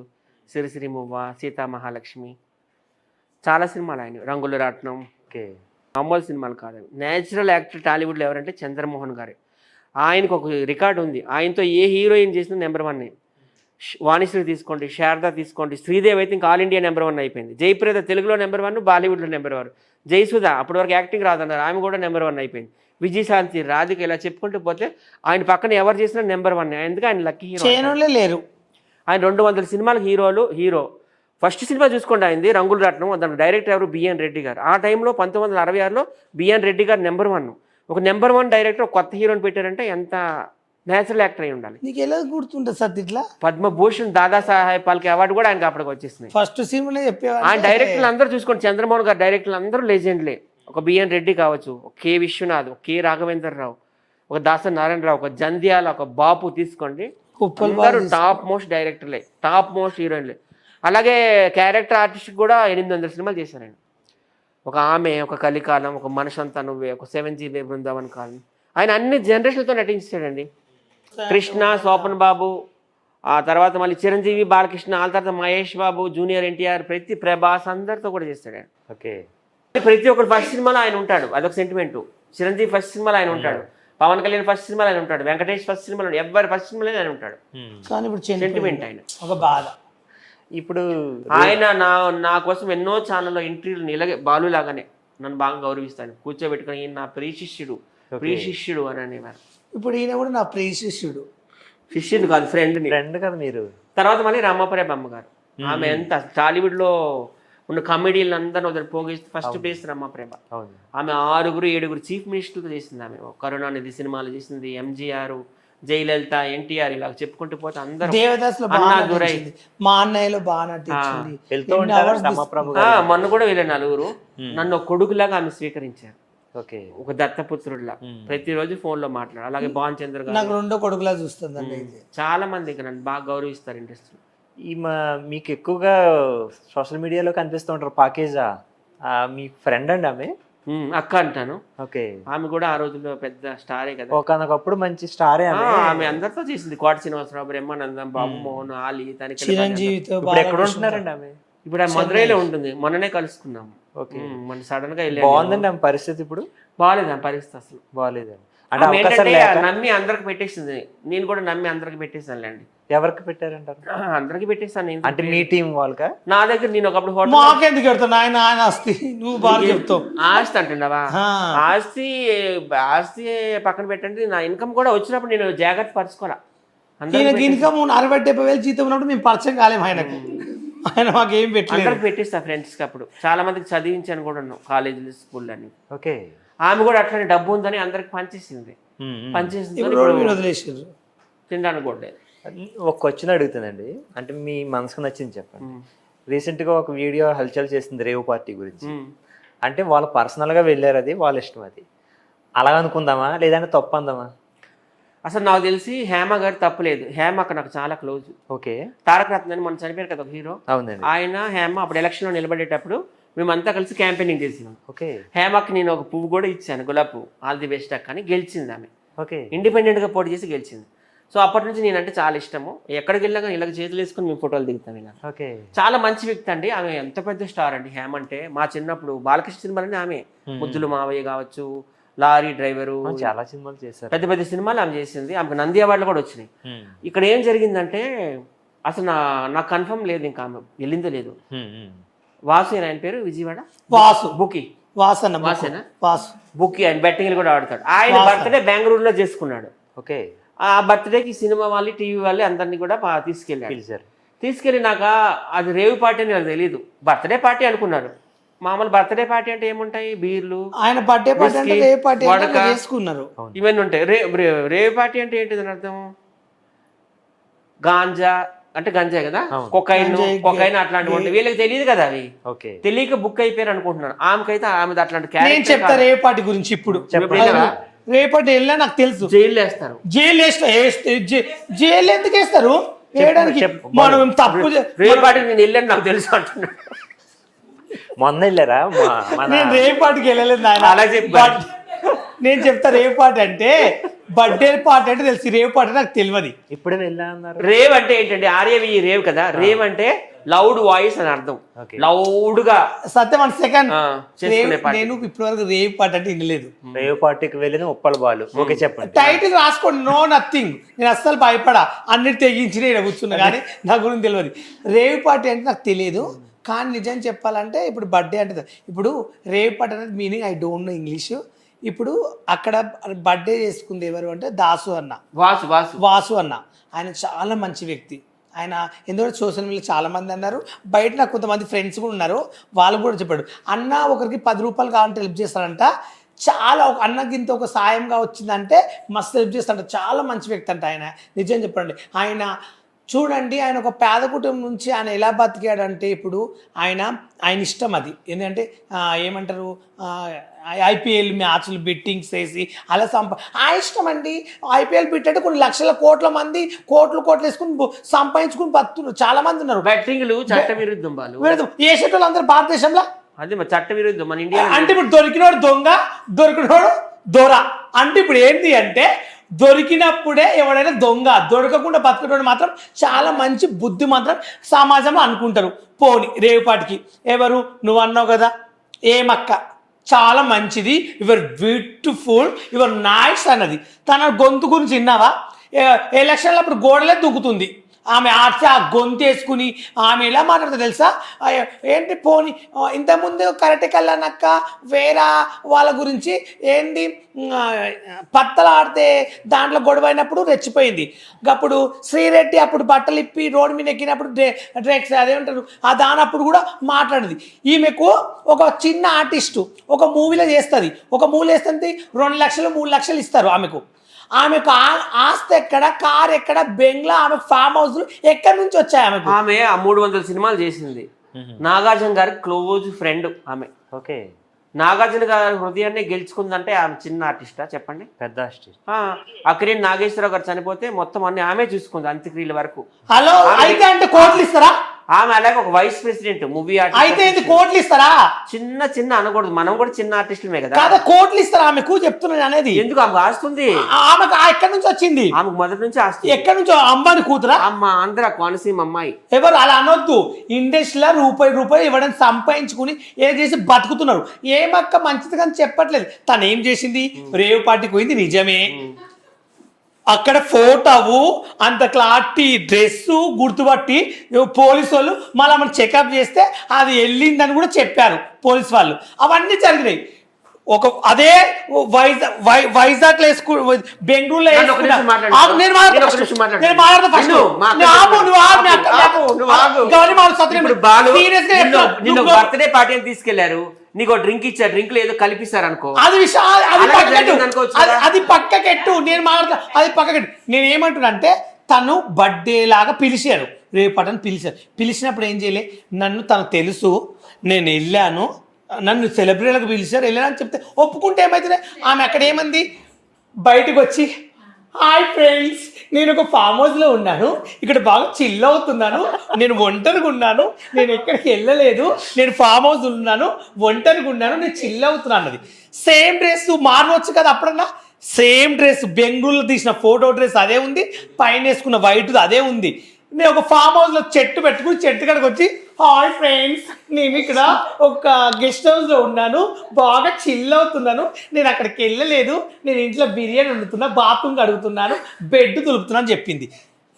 సిరిసిరి మువ్వ, సీతా మహాలక్ష్మి, చాలా సినిమాలు ఆయన, రంగుల రాట్నం, మామూలు సినిమాలు కాదు. నేచురల్ యాక్టర్ టాలీవుడ్లో ఎవరంటే చంద్రమోహన్ గారు. ఆయనకు ఒక రికార్డు ఉంది, ఆయనతో ఏ హీరోయిన్ చేసినా నెంబర్ 1. వాణిశ్రీ తీసుకోండి, శారద తీసుకోండి, శ్రీదేవి అయితే ఇంకా ఆల్ ఇండియా నెంబర్ 1 అయిపోయింది. జయప్రద తెలుగులో నెంబర్ 1, బాలీవుడ్లో నెంబర్ 1. జయసుధ అప్పటి వరకు యాక్టింగ్ రాదన్నారు, ఆమె కూడా నెంబర్ 1 అయిపోయింది. విజయశాంతి, రాధిక, ఇలా చెప్పుకుంటూ పోతే ఆయన పక్కన ఎవరు చేసినా నెంబర్ 1. ఎందుకు ఆయన లక్కీ హీరో లేరు. ఆయన 200 సినిమాలకు హీరో. ఫస్ట్ సినిమా చూసుకోండి ఆయనది రంగుల రాట్నం. దానికి డైరెక్టర్ ఎవరు? బిఎన్ రెడ్డి గారు. ఆ టైంలో 1966లో బిఎన్ రెడ్డి గారు నెంబర్ 1. ఒక నెంబర్ 1 డైరెక్టర్ ఒక కొత్త హీరోని పెట్టారంటే ఎంత నేచురల్ యాక్టర్ అయి ఉండాలి. నీకు ఎలా గుర్తుంటుంది సార్ ఇట్లా? పద్మభూషణ్, దాదాసాహెబ్ ఫాల్కే అవార్డు కూడా ఆయనకి అప్పటికి వచ్చేసినాయి. ఫస్ట్ సినిమానే చెప్పేవాళ్ళు. ఆయన డైరెక్టర్లు అందరూ చూసుకోండి, చంద్రమోహన్ గారు డైరెక్టర్లు అందరూ లెజెండ్లే. ఒక బిఎన్ రెడ్డి కావచ్చు, ఒక కె విశ్వనాథ్, ఒక కె రాఘవేంద్రరావు, ఒక దాసరి నారాయణరావు, ఒక జంధ్యాల, ఒక బాపు తీసుకోండి, అందరూ టాప్ మోస్ట్ డైరెక్టర్లే, టాప్ మోస్ట్ హీరోయిన్లే. అలాగే క్యారెక్టర్ ఆర్టిస్ట్ కూడా 800 సినిమాలు చేశారు ఆయన. ఒక ఆమె, ఒక కలికాలం, ఒక మనిషంతా నువ్వే, ఒక 7GB బృందావన్ కాలం. ఆయన అన్ని జనరేషన్లతో నటించాడండి. కృష్ణ, శోభన్ బాబు, ఆ తర్వాత మళ్ళీ చిరంజీవి, బాలకృష్ణ, ఆ తర్వాత మహేష్ బాబు, జూనియర్ ఎన్టీఆర్, ప్రభాస్ అందరితో కూడా చేస్తాడు. ఓకే. ప్రతి ఒక్కరు ఫస్ట్ సినిమాలో ఆయన ఉంటాడు, అదొక సెంటిమెంట్. చిరంజీవి ఫస్ట్ సినిమాలో ఆయన ఉంటాడు, పవన్ కళ్యాణ్ ఫస్ట్ సినిమాలో ఆయన ఉంటాడు, వెంకటేష్ ఫస్ట్ సినిమాలో, ఎవరి ఫస్ట్ సినిమాలో ఆయన ఉంటాడు. కానీ ఇప్పుడు సెంటిమెంట్ ఆయన, ఒక బాధ. ఇప్పుడు ఆయన నా కోసం ఎన్నో ఛానల్లో ఇంటర్వ్యూలు ఇలాగే బాలు లాగానే నన్ను బాగా గౌరవిస్తాను, కూర్చోబెట్టుకుని ఈయన నా ప్రియ శిష్యుడు అని అనేవారు. ఇప్పుడు ఈయన కూడా నా ప్రియ శిష్యుడు. శిష్యుడు కాదు, ఫ్రెండ్ కదా మీరు. తర్వాత మళ్ళీ రామాపురం అమ్మగారు, ఆమె ఎంత టాలీవుడ్లో ఉన్న కామెడీలు అందరిని వదిలి పోగేస్తే ఫస్ట్ ప్లేస్ రమాప్రభ. ఆమె 6-7 చీఫ్ మినిస్టర్లతో చేసింది. ఆమె కరుణానిధి సినిమాలు చేసింది, ఎంజీఆర్, జయలలిత, ఎన్టీఆర్, ఇలా చెప్పుకుంటూ పోతే అందరూ. మా అన్నయ్యలో బాగా నటించింది. మొన్న కూడా వీళ్ళ నలుగురు నన్ను ఒక కొడుకులాగా ఆమె స్వీకరించారు, ఒక దత్తపుత్రుడిలా. ప్రతిరోజు ఫోన్ లో మాట్లాడు. అలాగే భాన్ చంద్ర గారు నాకు 2వ కొడుకులా చూస్తుంది. చాలా మంది ఇక్కడ నన్ను బాగా గౌరవిస్తారు ఇండస్ట్రీ. మీకు ఎక్కువగా సోషల్ మీడియాలో కనిపిస్తూ ఉంటారు పాకేజా, మీ ఫ్రెండ్ అండి ఆమె? అక్క అంటాను. ఓకే. ఆమె కూడా ఆ రోజుల్లో పెద్ద స్టారే కదా, ఒకనొకప్పుడు మంచి స్టారే. ఆమె అందరితో చేసింది, కోట శ్రీనివాసరావు, బ్రహ్మానందం, బాబు మోహన్, ఆలి, చిరంజీవితో. ఎక్కడ ఉంటున్నారండి ఆమె? ఇప్పుడు ఆ మదురైలో ఉంటుంది, మొన్ననే కలుసుకున్నాము. మన సడన్ గా వెళ్ళి. బాగుందండి ఆమె పరిస్థితి ఇప్పుడు? బాగాలేదు ఆమె పరిస్థితి, అసలు బాగాలేదండి. నమ్మి అందరికి పెట్టేసింది, నేను కూడా నమ్మి అందరికి పెట్టేసానులేండి. ఎవరికి పెట్టారంటారు? అందరికి పెట్టేసాను. అంటే మీ టీం వాళ్ళకా? నా దగ్గర నేను ఒకప్పుడు మాకెందుకు పెడతాను ఆయన ఆస్తి, నువ్వు బాగా చెప్తావు. ఆస్తి అంటున్నావా? ఆస్తి పక్కన పెట్టండి, నా ఇన్కమ్ కూడా వచ్చినప్పుడు నేను జాగ్రత్త పరచుకోవాలా. ఇన్కమ్ 60-70 జీతం ఉన్నప్పుడు మేము పరిచయం కాలేము ఆయనకు. ఆయన మాకేం అందరికి పెట్టేస్తా ఫ్రెండ్స్ కి. అప్పుడు చాలా మందికి చదివించాను కూడా కాలేజీలు, స్కూల్ అని. ఓకే. ఆమె కూడా అట్లనే డబ్బు ఉందని అందరికి పనిచేసింది. తినడానికి కూడా. ఒక క్వశ్చన్ అడుగుతుందండి, అంటే మీ మనసుకు నచ్చింది చెప్పండి. రీసెంట్ గా ఒక వీడియో హల్చల్ చేసింది రేవ్ పార్టీ గురించి. అంటే వాళ్ళు పర్సనల్ గా వెళ్ళారు, అది వాళ్ళ ఇష్టం. అది అలా అనుకుందామా లేదంటే తప్పు అందామా? అసలు నాకు తెలిసి హేమ గారు తప్పులేదు. హేమ అక్కడ నాకు చాలా క్లోజ్. ఓకే. తారక రత్న మొన్న చనిపోయారు కదా ఒక హీరో, అవునండి. ఆయన హేమ అప్పుడు ఎలక్షన్ లో నిలబడేటప్పుడు మేమంతా కలిసి క్యాంపెయినింగ్ చేసినాం. ఓకే. హేమకి నేను ఒక పువ్వు కూడా ఇచ్చాను, గులాబ్ పువ్వు. ఆల్ ది బెస్ట్ అక్క అని. గెలిచింది ఆమె. ఓకే. ఇండిపెండెంట్ గా పోటీ చేసి గెలిచింది. సో అప్పటి నుంచి నేనంటే చాలా ఇష్టము. ఎక్కడికి వెళ్ళా కానీ ఇలాగ చేతులు వేసుకుని మేము ఫోటోలు దిగుతాం. ఇలా చాలా మంచి వ్యక్తి అండి. ఆమె ఎంత పెద్ద స్టార్ అండి హేమ అంటే. మా చిన్నప్పుడు బాలకృష్ణ సినిమాలని ఆమె, ముద్దులు మావయ్య కావచ్చు, లారీ డ్రైవరు, చాలా సినిమాలు చేశారు, పెద్ద పెద్ద సినిమాలు ఆమె చేసింది. ఆమెకు నంది అవార్డులు కూడా వచ్చినాయి. ఇక్కడ ఏం జరిగిందంటే అసలు నాకు కన్ఫర్మ్ లేదు, ఇంకా ఆమె వెళ్ళిందో లేదు. వాసు ఆయన పేరు, విజయవాడ వాసు, బుకి వాసేనా వాసు బుకి. ఆయన బెట్టింగ్లు కూడా ఆడతాడు. ఆయన బర్త్డే బెంగళూరులో చేసుకున్నాడు. ఓకే. ఆ బర్త్డేకి సినిమా వాళ్ళు, టీవీ వాళ్ళు అందరినీ కూడా తీసుకెళ్ళారు. తీసుకెళ్ళినాక అది రేవ్ పార్టీ అని నాకు తెలియదు, బర్త్డే పార్టీ అనుకున్నారు. మామూలు బర్త్డే పార్టీ అంటే ఏముంటాయి, బీర్లు, ఆయన బర్త్డే పార్టీ చేసుకున్నారు, ఇవన్నీ ఉంటాయి. రేవ్ పార్టీ అంటే ఏంటిదని అర్థం? గాంజా అంటే గంజాయి కదా, కొకైన్ అట్లాంటివి ఉంటాయి. వీళ్ళకి తెలియదు కదా అవి. తెలియక బుక్ అయిపోయారు అనుకుంటున్నాను. ఆమెకైతే ఆమె అట్లాంటి క్యారెక్టర్. చెప్తా రేవ్ పార్టీ గురించి. ఇప్పుడు రేపటి వెళ్ళా నాకు తెలుసు, జైలు వేస్తారు. జైలు ఎందుకు వేస్తారు? మనం తప్పు రేపాటికి నేను వెళ్ళాను నాకు తెలుసు అంటున్నాడు. మొన్న వెళ్ళారా? నేను రేపాటికి వెళ్ళలేదు ఆయన. అలా చెప్పి నేను చెప్తా రేవ్ పార్టీ అంటే బర్త్డే పార్టీ అంటే తెలుసు, రేవ్ పార్టీ నాకు తెలియదు. ఇప్పుడే వెళ్ళా అన్నారు. రేవ్ అంటే ఏంటంటే ఆర్యవి రేవ్ కదా, రేవ్ అంటే లౌడ్ వాయిస్ అని అర్థం, లౌడ్ గా. సత్యం 1 సెకండ్, చేసుకునే పార్టీ. నేను ఇప్పటి వరకు రేవ్ పార్టీ అంటే వినలేదు. రేవ్ పార్టీకి వెళ్ళిన ఉప్పల బాలు. ఓకే చెప్పండి. టైటిల్ రాసుకోండి, నో నథింగ్. నేను అస్సలు భయపడా, అన్నిటి తెగించిన ఇక్కడ కూర్చున్నా, కానీ నా గురించి తెలియదు. రేవ్ పార్టీ అంటే నాకు తెలియదు. కానీ నిజం చెప్పాలంటే ఇప్పుడు బర్త్డే అంటే, ఇప్పుడు రేవ్ పార్టీ అనేది meaning I don't know English. ఇప్పుడు అక్కడ బర్త్డే చేసుకుంది ఎవరు అంటే దాసు అన్న, వాసు అన్న. ఆయన చాలా మంచి వ్యక్తి. ఆయన ఎందుకంటే సోషల్ మీడియా చాలా మంది అన్నారు, బయట నాకు కొంతమంది ఫ్రెండ్స్ కూడా ఉన్నారు, వాళ్ళు కూడా చెప్పాడు అన్న ఒకరికి 10 రూపాయలు కావాలంటే హెల్ప్ చేస్తాడంట. చాలా ఒక అన్నకి ఇంత ఒక సాయంగా వచ్చిందంటే మస్తు హెల్ప్ చేస్తాడంట. చాలా మంచి వ్యక్తి అంట ఆయన. నిజం చెప్పండి, ఆయన చూడండి, ఆయన ఒక పేద కుటుంబం నుంచి ఆయన ఎలా బతికాడంటే ఇప్పుడు ఆయన ఇష్టం అది. ఏంటంటే ఏమంటారు, ఐపీఎల్ మ్యాచ్లు బెట్టింగ్స్ వేసి అలా ఆ ఇష్టం అండి. ఐపీఎల్ పెట్టంటే కొన్ని లక్షల కోట్ల మంది కోట్లు వేసుకుని సంపాదించుకుని బతున్నారు, చాలా మంది ఉన్నారు. బెట్టింగ్లు చట్ట విరుద్ధం. ఏ షెట్లు అందరూ భారతదేశంలో అదే చట్ట విరుద్ధం మన ఇండియా. అంటే ఇప్పుడు దొరికినోడు దొంగ, దొరికినోడు దొర. అంటే ఇప్పుడు ఏంటి అంటే దొరికినప్పుడే ఎవడైనా దొంగ, దొరకకుండా బతుకుతాడు మాత్రం చాలా మంచి బుద్ధి మాత్రం సమాజంలో అనుకుంటారు. పోని రేవుపాటికి ఎవరు నువ్వు అన్నావు కదా, ఏమక్క చాలా మంచిది, యువర్ బ్యూటిఫుల్, యువర్ నైస్ అన్నది. తన గొంతు గురించి విన్నావా? ఎలక్షన్లో అప్పుడు గోడలే దుంకుతుంది ఆమె, ఆ గొంతు వేసుకుని ఆమె ఎలా మాట్లాడుతుంది తెలుసా? ఏంటి పోని ఇంతకుముందు కరెక్ట్కి వెళ్ళానక్క వేరే వాళ్ళ గురించి ఏంటి పత్తలు ఆడితే దాంట్లో గొడవ అయినప్పుడు రెచ్చిపోయింది. అప్పుడు శ్రీరెడ్డి అప్పుడు బట్టలు ఇప్పి రోడ్డు మీద ఎక్కినప్పుడు డ్రెక్స్ అదేమంటారు ఆ దానప్పుడు కూడా మాట్లాడింది. ఈమెకు ఒక చిన్న ఆర్టిస్టు ఒక మూవీలో చేస్తుంది, ఒక మూవీలో వేస్తుంది 2 లక్షలు 3 లక్షలు ఇస్తారు ఆమెకు. ఆమెకు ఆస్తి ఎక్కడ, కార్ ఎక్కడ, బెంగ్లా, ఆమెకు ఫామ్ హౌస్ ఎక్కడి నుంచి వచ్చాయి ఆమెకు? ఆమె 300 సినిమాలు చేసింది. నాగార్జున గారి క్లోజ్ ఫ్రెండ్ ఆమె. ఓకే, నాగార్జున గారి హృదయాన్ని గెలుచుకుందంటే ఆమె చిన్న ఆర్టిస్టా చెప్పండి? పెద్ద ఆర్టిస్ట్. అక్కినేని నాగేశ్వరరావు గారు చనిపోతే మొత్తం అన్ని ఆమె చూసుకుంది అంత్యక్రియల వరకు. హలో అయితే అంటే కోట్లు ఇస్తారా? ఆమె అలాగే ఒక వైస్ ప్రెసిడెంట్ మూవీ అయితే కోట్లు ఇస్తారా? చిన్న అనకూడదు, మనం కూడా చిన్న ఆర్టిస్టులమే కదా. కాదా కోట్లు ఇస్తారా ఆమెకు చెప్తున్నాను అనేది. ఎందుకు ఆమెకు ఆస్తుంది? ఆమెకు ఎక్కడి నుంచి వచ్చింది? ఆమెకు మొదటి నుంచి ఆస్తుంది. ఎక్కడి నుంచో? అంబాని కూతురా? అమ్మ ఆంధ్ర కోనసీమ అమ్మాయి. ఎవరు అలా అనొద్దు. ఇండస్ట్రీలో రూపాయి ఇవ్వడం సంపాదించుకుని ఏం చేసి బతుకుతున్నారు. ఏమక్క మంచిది కానీ చెప్పట్లేదు. తను ఏం చేసింది? రేవ్ పార్టీకి పోయింది నిజమే, అక్కడ ఫోటోవు అంత క్లారిటీ డ్రెస్సు గుర్తుపట్టి పోలీసు వాళ్ళు మళ్ళీ మనం చెకప్ చేస్తే అది వెళ్ళిందని కూడా చెప్పారు పోలీసు వాళ్ళు. అవన్నీ జరిగినాయి. ఒక అదే వైజాగ్ లో బెంగళూరులో బర్త్డే పార్టీ తీసుకెళ్లారు, నీకు డ్రింక్ ఇచ్చారు, డ్రింక్ ఏదో కలిపిస్తారు అనుకో, అది పక్కకెట్టు. నేను మాట్లాడతా, అది పక్కకెట్టు. నేను ఏమంటున్నా అంటే తను బర్త్డే లాగా పిలిచారు, రేపటని పిలిచినప్పుడు ఏం చేయలే, నన్ను తనకు తెలుసు, నేను వెళ్ళాను, నన్ను సెలబ్రిటీలకు పిలిచారు వెళ్ళానని చెప్తే ఒప్పుకుంటే ఏమైతుంది? ఆమె అక్కడ ఏమంది? బయటకు వచ్చి హాయ్ ఫ్రెండ్స్, నేను ఒక ఫామ్ హౌస్లో ఉన్నాను, ఇక్కడ బాగా చిల్ అవుతున్నాను, నేను ఒంటరిగా ఉన్నాను, నేను ఎక్కడికి వెళ్ళలేదు, నేను ఫామ్ హౌస్ ఉన్నాను, ఒంటరిగా ఉన్నాను, నేను చిల్ అవుతున్నాను అన్నది. సేమ్ డ్రెస్ మారవచ్చు కదా అప్పుడన్నా. సేమ్ డ్రెస్ బెంగళూరులో తీసిన ఫోటో డ్రెస్ అదే ఉంది, పైన వేసుకున్న వైట్ అదే ఉంది. నేను ఒక ఫామ్ హౌస్లో చెట్టు పెట్టుకుని చెట్టు కాడికి వచ్చి హాయ్ ఫ్రెండ్స్, నేను ఇక్కడ ఒక గెస్ట్ హౌస్లో ఉన్నాను, బాగా చిల్ అవుతున్నాను, నేను అక్కడికి వెళ్ళలేదు, నేను ఇంట్లో బిర్యానీ వండుతున్నా, బాత్రూమ్ కడుగుతున్నాను, బెడ్ తులుపుతున్నాను చెప్పింది.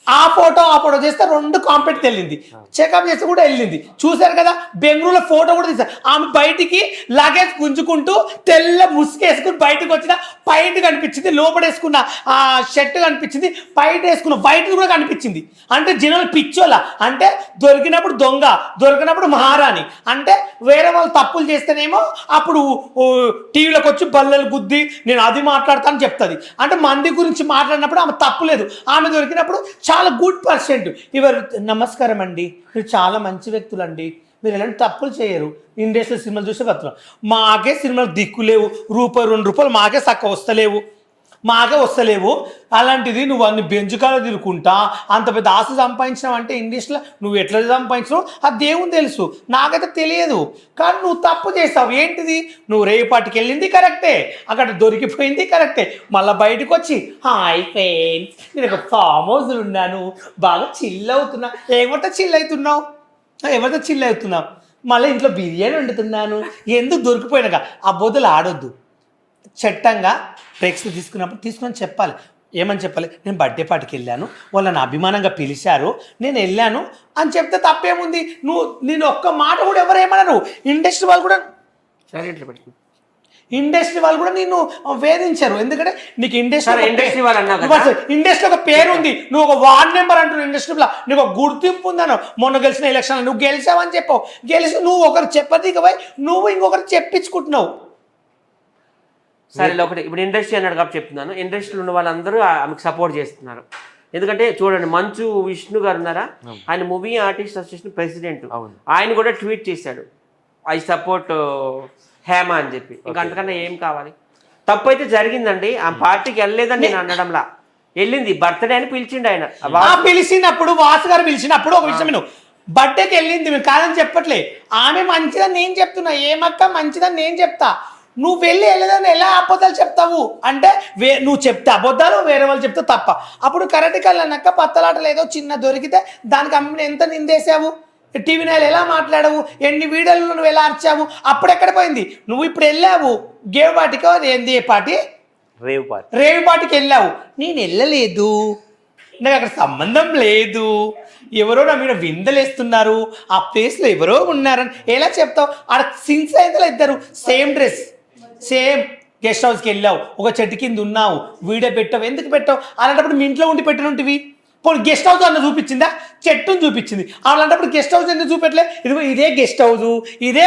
ఆ ఫోటో చేస్తే 2 కాంప్లీట్ వెళ్ళింది, చెకప్ చేస్తే కూడా వెళ్ళింది. చూశారు కదా బెంగళూరులో ఫోటో కూడా తీశారు. ఆమె బయటికి లగేజ్ గుంజుకుంటూ తెల్ల ముసుకేసుకుని బయటకు వచ్చిన పైట్ కనిపించింది, లోపడేసుకున్న ఆ షర్ట్ కనిపించింది, పైట్ వేసుకున్న వైట్ కూడా కనిపించింది. అంటే జనాలు పిచ్చోళ్ళ, అంటే దొరికినప్పుడు దొంగ, దొరికినప్పుడు మహారాణి. అంటే వేరే వాళ్ళు తప్పులు చేస్తేనేమో అప్పుడు టీవీలోకి వచ్చి బల్లలు గుద్ది నేను అది మాట్లాడతానని చెప్తుంది. అంటే మంది గురించి మాట్లాడినప్పుడు ఆమె తప్పులేదు, ఆమె దొరికినప్పుడు చాలా గుడ్ పర్సెంట్. ఇవరు నమస్కారం అండి, మీరు చాలా మంచి వ్యక్తులు అండి, మీరు ఎలాంటి తప్పులు చేయరు, ఇండస్ట్రియల్ సినిమాలు చూసే బతులు, మాకే సినిమాలు దిక్కులేవు, ₹1 2 మాకే చక్క వస్తలేవు, మాకే వస్తలేవు, అలాంటిది నువ్వు అన్ని బెంచుకాలు తిరుకుంటా అంత పెద్ద ఆస్తి సంపాదించినావు అంటే ఇండస్ట్రీలో నువ్వు ఎట్లా సంపాదించినావు అది దేవుని తెలుసు, నాకైతే తెలియదు. కానీ నువ్వు తప్పు చేస్తావు. ఏంటిది? నువ్వు రేపాటికి వెళ్ళింది కరెక్టే, అక్కడ దొరికిపోయింది కరెక్టే, మళ్ళీ బయటకు వచ్చి హాయ్ ఫ్రెండ్స్ నేను ఒక ఫామ్ హౌస్లో ఉన్నాను, బాగా చిల్ అవుతున్నా. ఎవరితో చిల్ అవుతున్నావు? ఎవరితో చిల్ అవుతున్నావు? మళ్ళీ ఇంట్లో బిర్యానీ వండుతున్నాను. ఎందుకు దొరికిపోయినాక ఆ బొద్దులు ఆడొద్దు. చట్టంగా బ్రేక్స్ తీసుకుని చెప్పాలి. ఏమని చెప్పాలి? నేను బర్త్డే పార్టీకి వెళ్ళాను, వాళ్ళని అభిమానంగా పిలిచారు, నేను వెళ్ళాను అని చెప్తే తప్పేముంది? నేను ఒక్క మాట కూడా ఎవరు ఏమన్నారు? ఇండస్ట్రీ వాళ్ళు కూడా నిన్ను వేధించారు. ఎందుకంటే నీకు ఇండస్ట్రీ ఒక పేరు ఉంది, నువ్వు ఒక వార్డ్ నెంబర్ అంటున్నావు, ఇండస్ట్రీలో నీకు ఒక గుర్తింపు ఉందను. మొన్న గెలిచిన ఎలక్షన్లో నువ్వు గెలిచావని చెప్పావు, నువ్వు ఒకరు చెప్పదికపోయి నువ్వు ఇంకొకరు చెప్పించుకుంటున్నావు. సరే ఒకటి, ఇప్పుడు ఇండస్ట్రీ అన్నాడు కాబట్టి చెప్తున్నాను. ఇండస్ట్రీలో ఉన్న వాళ్ళందరూ ఆమెకు సపోర్ట్ చేస్తున్నారు. ఎందుకంటే చూడండి, మంచు విష్ణు గారు ఉన్నారా, ఆయన మూవీ ఆర్టిస్ట్ అసోసియేషన్ ప్రెసిడెంట్, ఆయన కూడా ట్వీట్ చేశాడు ఐ సపోర్ట్ హేమ అని చెప్పి. ఇంకా అంతకన్నా ఏం కావాలి? తప్పు అయితే జరిగిందండి, ఆ పార్టీకి వెళ్ళలేదని నేను అనడంలా, వెళ్ళింది. బర్త్డే అని పిలిచిండు ఆయన. పిలిచినప్పుడు వాసు గారు పిలిచినప్పుడు ఒక విషయం నేను బర్త్డేకి వెళ్ళింది మేము కాదని చెప్పట్లే, ఆమె మంచిదని నేను చెప్తున్నా. ఏమక్క మంచిదని నేను చెప్తా, నువ్వు వెళ్ళలేదని ఎలా అబద్ధాలు చెప్తావు అంటే నువ్వు చెప్తే అబద్ధాలు, వేరే వాళ్ళు చెప్తే తప్ప. అప్పుడు కరెక్ట్గా వెళ్ళాక పత్తలాటలు ఏదో చిన్న దొరికితే దానికి అమ్మిన ఎంత నిందేసావు? టీవీ నైన్ ఎలా మాట్లాడవు? ఎన్ని వీడియోలు నువ్వు ఎలా అర్చావు? అప్పుడెక్కడ పోయింది? నువ్వు ఇప్పుడు వెళ్ళావు గేవ్ పార్టీకో ఏంది ఏ పార్టీ? రేవ్ పార్టీకి వెళ్ళావు. నేను వెళ్ళలేదు, నాకు అక్కడ సంబంధం లేదు, ఎవరో నా మీద విందలేస్తున్నారు, ఆ ప్లేస్లో ఎవరో ఉన్నారని ఎలా చెప్తావు? ఆడ సిన్స్ అయితే ఇద్దరు సేమ్ డ్రెస్, సేమ్ గెస్ట్ హౌస్కి వెళ్ళావు, ఒక చెట్టు కింద ఉన్నావు, వీడియో పెట్టావు. ఎందుకు పెట్టావు? అలాంటప్పుడు మీ ఇంట్లో ఉండి పెట్టినవి. పోనీ గెస్ట్ హౌస్ అన్న చూపించిందా? చెట్టును చూపించింది. అలాంటప్పుడు గెస్ట్ హౌస్ ఎందుకు చూపెట్టలే? ఇదిగో ఇదే గెస్ట్ హౌస్, ఇదే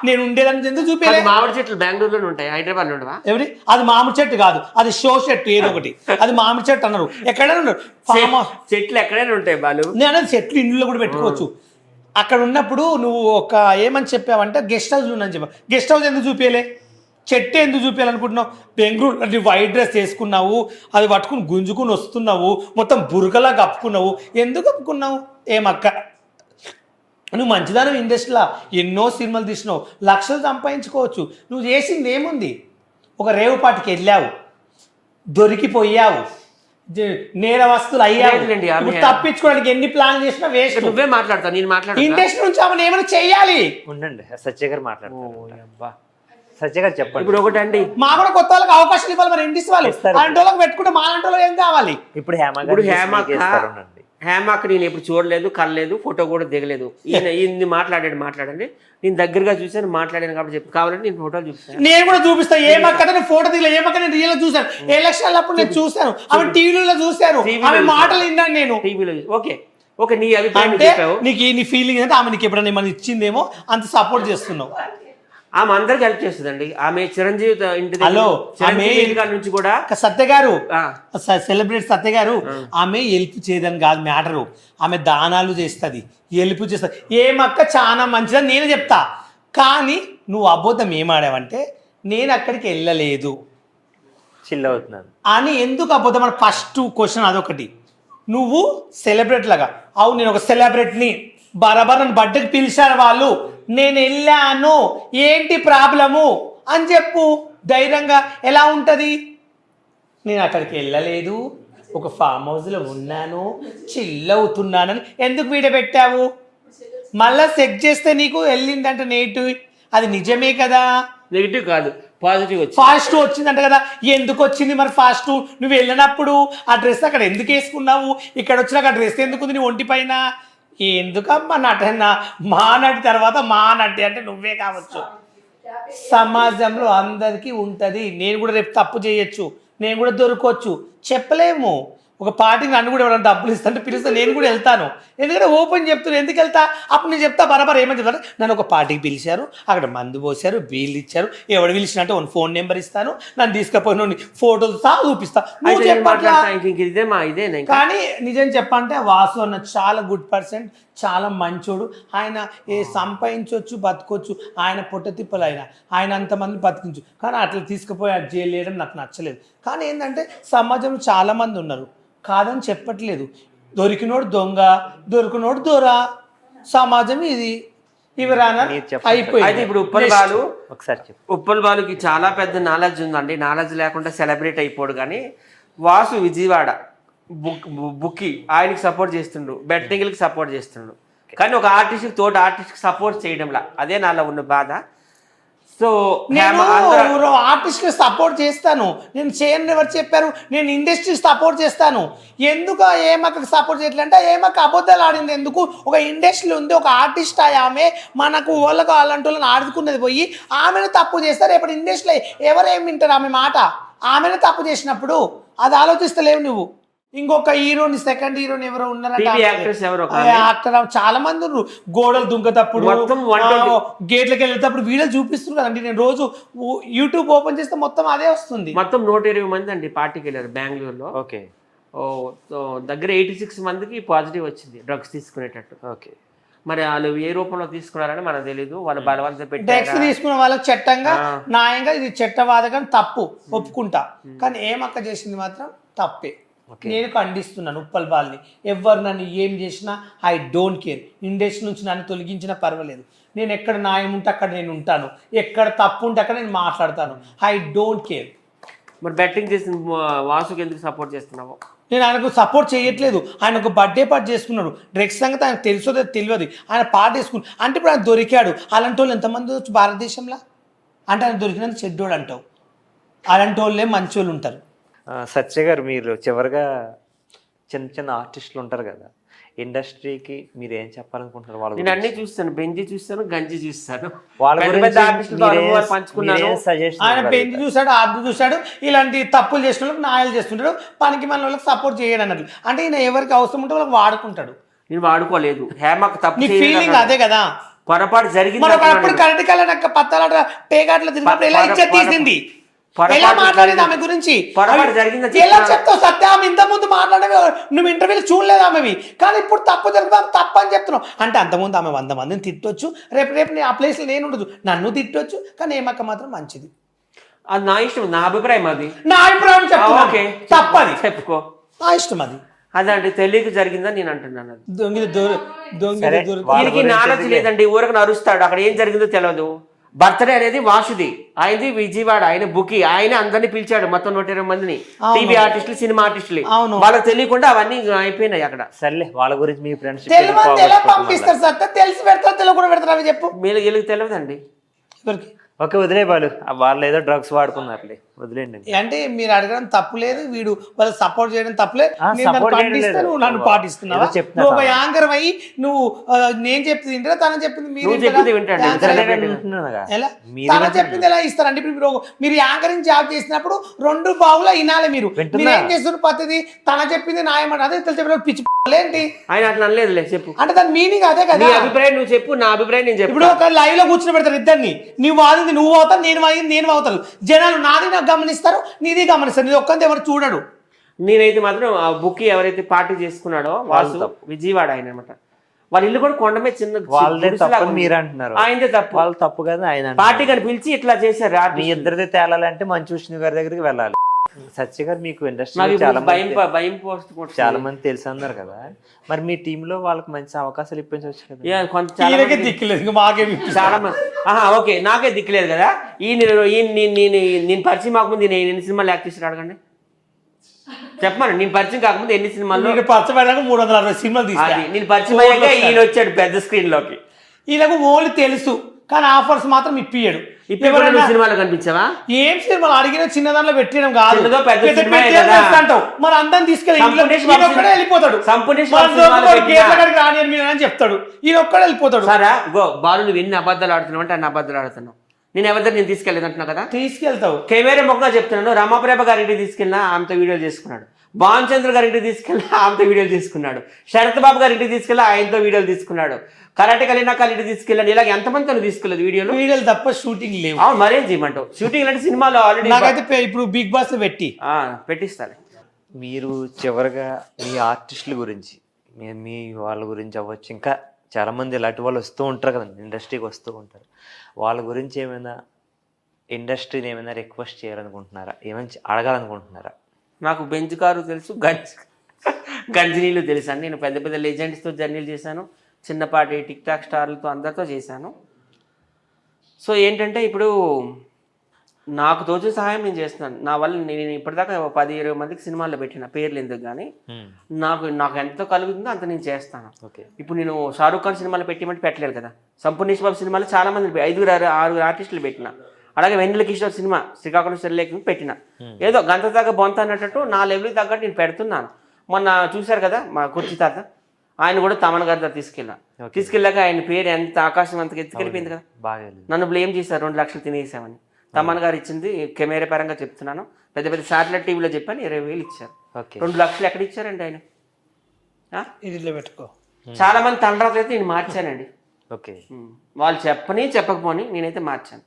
నేను ఉండేదాన్ని ఎందుకు చూపించలేదు? మామిడి చెట్లు బెంగళూరులో ఉంటాయి, హైదరాబాద్లో ఉండవా? ఎవరి? అది మామిడి చెట్టు కాదు, అది షో చెట్టు ఏదో ఒకటి, అది మామిడి చెట్టు అన్నారు. ఎక్కడైనా ఉన్నారు చెట్లు, ఎక్కడైనా ఉంటాయి బాలు. నేను అనేది చెట్లు ఇంట్లో కూడా పెట్టుకోవచ్చు. అక్కడ ఉన్నప్పుడు నువ్వు ఒక ఏమని చెప్పావంటే గెస్ట్ హౌస్ ఉందని చెప్పావు. గెస్ట్ హౌస్ ఎందుకు చూపించలే? చెట్టు ఎందుకు చూపించాలనుకుంటున్నావు? బెంగళూరు అంటే వైట్ డ్రెస్ వేసుకున్నావు, అది పట్టుకుని గుంజుకుని వస్తున్నావు, మొత్తం బురకలా కప్పుకున్నావు. ఎందుకు కప్పుకున్నావు? ఏమక్క నువ్వు మంచిదానం, ఇండస్ట్రీలో ఎన్నో సినిమాలు తీసినావు, లక్షలు సంపాదించుకోవచ్చు. నువ్వు చేసింది ఏముంది? ఒక రేవు పాటికి వెళ్ళావు, దొరికిపోయావు, నేర వస్తువులు అయ్యావు. తప్పించుకోవడానికి ఎన్ని ప్లాన్ చేసినా వేస్ట్. నువ్వే మాట్లాడతావు, నేను మాట్లాడతా. ఇండస్ట్రీ నుంచి ఆమెను ఏమైనా చెయ్యాలి. ఉండండి, సత్య గారు మాట్లాడతారు. సత్య గారు చెప్పండి. ఇప్పుడు ఒకటి అండి, మా కూడా కొత్త వాళ్ళకి అవకాశాలు ఇవ్వాలి. మరి ఇండస్ట్రీ వాళ్ళు అలాంటి వాళ్ళకి పెట్టుకుంటే మా లాంటి వాళ్ళకి ఏం కావాలి? ఇప్పుడు హేమక్క నేను ఎప్పుడు చూడలేదు, కలలేదు, ఫోటో కూడా దిగలేదు. ఈయన మాట్లాడండి, నేను దగ్గరగా చూసాను, మాట్లాడాను కాబట్టి చెప్పి కావాలంటే నేను ఫోటోలు చూపిస్తాను. నేను కూడా చూపిస్తాను. ఏమక్క నేను ఫోటో దిగలేదు, ఏమక్క నేను రియల్ చూసాను, ఎలక్షన్ అప్పుడు నేను చూసాను, ఆమె టీవీలో చూశాను, ఆమె మాటలు విన్నాను నేను టీవీలో. ఓకే నీ అభిప్రాయం చెప్పావు. నీకు నీ ఫీలింగ్ అంటే ఆమె నీకు ఎప్పుడైనా ఏమైనా ఇచ్చిందేమో అంత సపోర్ట్ చేస్తున్నావు. ఆమె అందరికి హెల్ప్ చేస్తుందండి. ఆమె చిరంజీవి ఇంటి నుంచి కూడా సత్య గారు, సెలబ్రిటీ సత్య గారు, ఆమె హెల్ప్ చేయదని కాదు మ్యాటరు, ఆమె దానాలు చేస్తుంది, హెల్ప్ చేస్తుంది. ఏమక్క చాలా మంచిదని నేను చెప్తా. కానీ నువ్వు అబద్ధం ఏమాడావంటే నేను అక్కడికి వెళ్ళలేదు, చిల్ అవుతున్నాను అని ఎందుకు అబద్ధం అని ఫస్ట్ క్వశ్చన్ అదొకటి. నువ్వు సెలబ్రిటీ లాగా, అవును నేను ఒక సెలబ్రిటీని, బరాబర్ నన్ను బర్త్డేకి పిలిచారు వాళ్ళు, నేను వెళ్ళాను, ఏంటి ప్రాబ్లము అని చెప్పు ధైర్యంగా. ఎలా ఉంటుంది? నేను అక్కడికి వెళ్ళలేదు, ఒక ఫామ్ హౌస్లో ఉన్నాను, చిల్ అవుతున్నానని ఎందుకు వీడియో పెట్టావు? మళ్ళీ చెక్ చేస్తే నీకు వెళ్ళిందంటే నెగిటివ్, అది నిజమే కదా? నెగిటివ్ కాదు, పాజిటివ్ ఫాస్ట్ వచ్చిందంట కదా. ఎందుకు వచ్చింది మరి ఫాస్ట్? నువ్వు వెళ్ళినప్పుడు ఆ డ్రెస్ అక్కడ ఎందుకు వేసుకున్నావు? ఇక్కడ వచ్చినాక ఆ డ్రెస్ ఎందుకు ఉంది నీ ఒంటి పైన? ఎందుకమ్మా నటన? మా నటి తర్వాత మా నటి అంటే నువ్వే కావచ్చు. సమాజంలో అందరికీ ఉంటుంది. నేను కూడా రేపు తప్పు చేయొచ్చు, నేను కూడా దొరకవచ్చు, చెప్పలేము. ఒక పార్టీకి నన్ను కూడా ఎవరైనా డబ్బులు ఇస్తాంటే పిలిస్తే నేను కూడా వెళ్తాను. ఎందుకంటే ఓపెన్ చెప్తున్నాను, ఎందుకు వెళ్తా? అప్పుడు నేను చెప్తా బరాబర్ ఏమని చెప్తాను, నన్ను ఒక పార్టీకి పిలిచారు, అక్కడ మందు పోసారు, బిల్లు ఇచ్చారు, ఎవడు పిలిచినట్టే ఒక ఫోన్ నెంబర్ ఇస్తాను, నన్ను తీసుకుపోయిన ఫోటోలు సహా చూపిస్తా. నువ్వు చెప్పట్లా. కానీ నిజం చెప్పంటే వాసు అన్న చాలా గుడ్ పర్సన్, చాలా మంచోడు. ఆయన సంపాదించవచ్చు, బతకొచ్చు, ఆయన పొట్ట తిప్పలు ఆయన అంతమంది బతికించు. కానీ అట్లా తీసుకుపోయి అది జైలు వేయడం నాకు నచ్చలేదు. కానీ ఏంటంటే సమాజంలో చాలామంది ఉన్నారు, కాదని చెప్పట్లేదు. దొరికినోడు దొంగ, దొరికినోడు దొర, సమాజం ఇది. అయితే ఇప్పుడు ఉప్పల్ బాలుకి చాలా పెద్ద నాలెడ్జ్ ఉందండి. నాలెడ్జ్ లేకుండా సెలబ్రేట్ అయిపోడు. కానీ వాసు విజయవాడ బుక్కి ఆయనకి సపోర్ట్ చేస్తుండ్రు, బెట్టింగ్లకి సపోర్ట్ చేస్తుండ్రు. కానీ ఒక ఆర్టిస్ట్కి తోటి ఆర్టిస్ట్కి సపోర్ట్ చేయడంలా, అదే నాలో ఉన్న బాధ. సో నేను ఆర్టిస్ట్కి సపోర్ట్ చేస్తాను, నేను చేయను ఎవరు చెప్పారు? నేను ఇండస్ట్రీకి సపోర్ట్ చేస్తాను. ఎందుకు ఏమక్కకి సపోర్ట్ చేయట్లంటే ఏమక్క అబద్ధాలు ఆడింది ఎందుకు? ఒక ఇండస్ట్రీ ఉంది, ఒక ఆర్టిస్ట్ ఆమె మనకు వాళ్ళకు అలాంటి వాళ్ళని ఆడుకున్నది పోయి ఆమెను తప్పు చేస్తారు. రేపటి ఇండస్ట్రీలో ఎవరేమి వింటారు ఆమె మాట? ఆమెను తప్పు చేసినప్పుడు అది ఆలోచిస్తలేవు నువ్వు. ఇంకొక హీరోని, సెకండ్ హీరోని ఎవరో ఉన్నారంటే యాక్టర్ చాలా మంది ఉన్నారు. గోడలు దుంకతప్పుడు, గేట్లకి వెళ్ళేటప్పుడు వీడియోలు చూపిస్తున్నారు కదండి. నేను రోజు యూట్యూబ్ ఓపెన్ చేస్తే మొత్తం అదే వస్తుంది. మొత్తం 120 మంది అండి పార్టీకి వెళ్ళారు బెంగళూరులో. ఓకే. దగ్గర 86 మందికి పాజిటివ్ వచ్చింది డ్రగ్స్ తీసుకునేటట్టు. ఓకే. మరి వాళ్ళు ఏ రూపంలో తీసుకున్నారని మనకు తెలియదు. వాళ్ళు బలవంతం పెట్టి డ్రగ్స్ తీసుకున్న వాళ్ళకి చట్టంగా న్యాయంగా ఇది చట్టవాదకం తప్పు ఒప్పుకుంటా. కానీ ఏమక్క చేసింది మాత్రం తప్పే. నేను ఖండిస్తున్నాను ఉప్పల్ బాల్ని. ఎవరు నన్ను ఏం చేసినా ఐ డోంట్ కేర్. ఇండస్ట్రీ నుంచి నన్ను తొలగించినా పర్వాలేదు. నేను ఎక్కడ న్యాయం ఉంటే అక్కడ నేను ఉంటాను, ఎక్కడ తప్పు ఉంటే అక్కడ నేను మాట్లాడతాను. I don't care. మరి బెట్టింగ్ చేసిన వాసుకి ఎందుకు సపోర్ట్ చేస్తున్నావు? నేను ఆయనకు సపోర్ట్ చేయట్లేదు. ఆయన ఒక బర్త్డే పార్టీ చేసుకున్నాడు. డ్రగ్స్ సంగతి ఆయనకు తెలుసో తెలియదు, ఆయన పార్టీ చేసుకున్నాడు. అంటే ఇప్పుడు ఆయన దొరికాడు. అలాంటి వాళ్ళు ఎంతమంది వచ్చు భారతదేశంలో? అంటే ఆయన దొరికినంత చెడ్డోడు అంటావు. అలాంటి వాళ్ళే మంచి వాళ్ళు ఉంటారు. సత్య గారు, మీరు చివరిగా చిన్న చిన్న ఆర్టిస్టులు ఉంటారు కదా, ఇండస్ట్రీకి మీరు ఏం చెప్పాలనుకుంటున్నారు? వాళ్ళు నేను అన్ని చూస్తాను, బెంజి చూస్తాను, గంజి చూస్తాను. ఆయన బెంజి చూసాడు, ఆర్డు చూసాడు, ఇలాంటి తప్పులు చేసిన వాళ్ళకి న్యాయాలు చేస్తుంటాడు, పనికి మన వాళ్ళకి సపోర్ట్ చేయడు అన్నట్లు. అంటే ఈయన ఎవరికి అవసరం ఉంటే వాళ్ళకి వాడుకుంటాడు. నేను వాడుకోలేదు. హేమకు తప్పు, నీ ఫీలింగ్ అదే కదా. పొరపాటు జరిగింది. అప్పుడు కరెంట్ కళ్ళ పత్తాల పేగాట్ల తిరిగినప్పుడు ఎలా ఇచ్చేది తీసింది, ఎలా మాట్లాడేది ఆమె గురించి, ఎలా చెప్తావు? సత్య ఆమె ఇంత ముందు మాట్లాడేవి నువ్వు ఇంటర్వ్యూలు చూడలేదు ఆమెవి. కానీ ఇప్పుడు తప్పు జరుగుతాం తప్పు అని చెప్తున్నావు. అంటే అంతకుముందు ఆమె 100 మందిని తిట్టొచ్చు, రేపు నేను ఆ ప్లేస్లో నేను ఉండదు, నన్ను తిట్టొచ్చు. కానీ ఏమక్క మాత్రం మంచిది. అది నా ఇష్టం, నా అభిప్రాయం. అది నా అభిప్రాయం చెప్తున్నా, తప్పది చెప్పుకో, నా ఇష్టం అది. అదండి తెలియక జరిగిందని నేను అంటున్నాను. దీనికి నాలెడ్జ్ లేదండి, ఊరికి అరుస్తాడు. అక్కడ ఏం జరిగిందో తెలియదు. బర్త్డే అనేది వాసుది, ఆయనది విజయవాడ, ఆయన బుకి, ఆయన అందరినీ పిలిచాడు మొత్తం 120 మందిని, టీవీ ఆర్టిస్టులు, సినిమా ఆర్టిస్టులు. వాళ్ళకి తెలియకుండా అవన్నీ అయిపోయినాయి అక్కడ. సర్లే, వాళ్ళ గురించి మీ ఫ్రెండ్స్ పంపిస్తారు సార్, తెలిసి పెడతారు, తెలియ కూడా పెడతారు. అవి చెప్పు. వీళ్ళకి తెలియదండి. ఓకే, వదిలే బాలు, వాళ్ళు ఏదో డ్రగ్స్ వాడుకున్నారులే, వదిలేండి. అంటే మీరు అడగడం తప్పులేదు, వీడు వాళ్ళు సపోర్ట్ చేయడం తప్పులేదు. నువ్వు నన్ను పాటిస్తున్నావా? నువ్వు ఒక యాంకర్ అయ్యి నువ్వు నేను చెప్పింది వింటారా, తన చెప్పింది మీరు తన చెప్పింది ఎలా ఇస్తారంటే, ఇప్పుడు మీరు యాంకరింగ్ జాబ్ చేసినప్పుడు 2 బావులో వినాలి. మీరు ఏం చేస్తున్న పద్ధతి, తన చెప్పింది న్యాయం అదే తెలిసి పిచ్చి ఏంటి ఆయన అట్లా అనలేదులే, చెప్పు. అంటే దాని మీనింగ్ అదే కదా. అభిప్రాయం నువ్వు చెప్పు, నా అభిప్రాయం నేను చెప్పు. ఇప్పుడు ఒక లైవ్ లో కూర్చొని పెడతారు ఇద్దరిని, నువ్వు వాదింది నువ్వు అవుతావు, నేను వాదింది నేను అవుతాను. జనాలు నాది నాకు గమనిస్తారు, నీది గమనిస్తారు, నీది ఒక్కంత ఎవరు చూడడు. నేనైతే మాత్రం ఆ బుక్ ఎవరైతే పార్టీ చేసుకున్నాడో వాసు విజయవాడ ఆయన అనమాట. వాళ్ళ ఇల్లు కూడా కొండమే, చిన్న వాళ్ళదే తప్పు మీరు అంటున్నారు. ఆయనదే తప్పు. వాళ్ళు తప్పు కదా, ఆయన పార్టీ కానీ పిలిచి ఇట్లా చేశారు. మీ ఇద్దరిదే తేలాలంటే మంచు విష్ణు గారి దగ్గరికి వెళ్ళాలి. సత్య గారు, మీకు ఇండస్ట్రీ చాలా మంది తెలుసు అన్నారు కదా, మరి మీ టీంలో వాళ్ళకి మంచి అవకాశాలు ఇప్పించవచ్చు కదా. చాలా మంది ఓకే, నాకే దిక్కులేదు కదా. నేను పరిచయం కాకముందు ఎన్ని సినిమాలు యాక్ట్ చేశారు అడగండి, చెప్పమని. నేను పరిచయం కాకముందు ఎన్ని సినిమాలు? పరిచయం 360 సినిమాలు తీసి నేను పరిచయం అయ్యాక ఈయన వచ్చాడు పెద్ద స్క్రీన్ లోకి. ఈయనకు ఓన్లీ తెలుసు, కానీ ఆఫర్స్ మాత్రం ఇప్పియడు. సినిమాలో కనిపించావా? ఏం సినిమాలు అడిగిన చిన్న దాంట్లో పెట్టడం కాదు, మరి అందరం తీసుకెళ్ళి వెళ్ళిపోతాడు. రాని అని చెప్తాడు, ఈయన ఒక్కడే వెళ్ళిపోతాడు. సరే గో బాలు, నువ్వు ఎన్ని అబద్ధాలు ఆడుతున్నావు అంటే అన్ని అబద్ధాలు ఆడుతున్నావు. నేను ఎవరి దగ్గర నేను తీసుకెళ్ళలేదు అంటున్నా కదా. తీసుకెళ్తావు. కెమెరా మొక్కగా చెప్తున్నాను. రమాప్రభ గారింటికి తీసుకెళ్ళినా ఆమెతో వీడియోలు చేసుకున్నాడు. భానుచంద్ర గారింటికి తీసుకెళ్ళినా ఆమెతో వీడియోలు తీసుకున్నాడు. శరత్ బాబు గారింటికి తీసుకెళ్ళి ఆయనతో వీడియోలు తీసుకున్నాడు. కరాటే కలినా ఇంటికి తీసుకెళ్ళాడు. ఇలాగ ఎంతమందితో తీసుకెళ్ళదు వీడియోలు తప్ప షూటింగ్ లేవు. అవును, మరేం చేయమంటావు? షూటింగ్ అంటే సినిమాలో ఆల్రెడీ నాకైతే ఇప్పుడు బిగ్ బాస్ లో పెట్టిస్తాను. మీరు చివరిగా మీ ఆర్టిస్టుల గురించి మీ వాళ్ళ గురించి అవ్వచ్చు, ఇంకా చాలామంది ఇలాంటి వాళ్ళు వస్తూ ఉంటారు కదండి, ఇండస్ట్రీకి వస్తూ ఉంటారు. వాళ్ళ గురించి ఏమైనా ఇండస్ట్రీని ఏమైనా రిక్వెస్ట్ చేయాలనుకుంటున్నారా, ఏమైనా అడగాలనుకుంటున్నారా? నాకు బెంచ్ కారు తెలుసు, గంజినీళ్ళు తెలుసు అండి. నేను పెద్ద పెద్ద లెజెండ్స్తో జర్నీలు చేశాను, చిన్నపాటి టిక్ టాక్ స్టార్లతో అందరితో చేశాను. సో ఏంటంటే ఇప్పుడు నాకు తోచిన సహాయం నేను చేస్తున్నాను. నా వల్ల నేను ఇప్పటిదాకా 10-20 మందికి సినిమాల్లో పెట్టిన, పేర్లు ఎందుకు కానీ నాకు ఎంత కలుగుతుందో అంత నేను చేస్తాను. ఇప్పుడు నేను షారూఖ్ ఖాన్ సినిమాలో పెట్టిమంటే పెట్టలేదు కదా. సంపూర్ణేష్ బాబు సినిమాలో చాలా మంది 5-6 ఆర్టిస్టులు పెట్టిన. అలాగే వెన్నెల కిషోర్ సినిమా శ్రీకాకుళం సెల్లేకి పెట్టిన. ఏదో గంట దాకా బొంత అన్నట్టు నా లెవెల్కి తగ్గట్టు నేను పెడుతున్నాను. మొన్న చూశారు కదా మా కుర్చీ తాత, ఆయన కూడా తమన్ గారి దగ్గర తీసుకెళ్ళాక ఆయన పేరు ఎంత ఆకాశం అంతకు ఎత్తుకెళ్ళిపోయింది కదా. నన్ను బ్లేమ్ చేశారు 2 లక్షలు తినేసామని. తమన్ గారు ఇచ్చింది కెమెరా పరంగా చెప్తున్నాను, పెద్ద పెద్ద శాటిలైట్ టీవీలో చెప్పాను 20,000 ఇచ్చారు. 2 లక్షలు ఎక్కడ ఇచ్చారండి ఆయన? ఇది పెట్టుకో. చాలా మంది తండ్రి అయితే నేను మార్చానండి. వాళ్ళు చెప్పకపోని నేనైతే మార్చాను.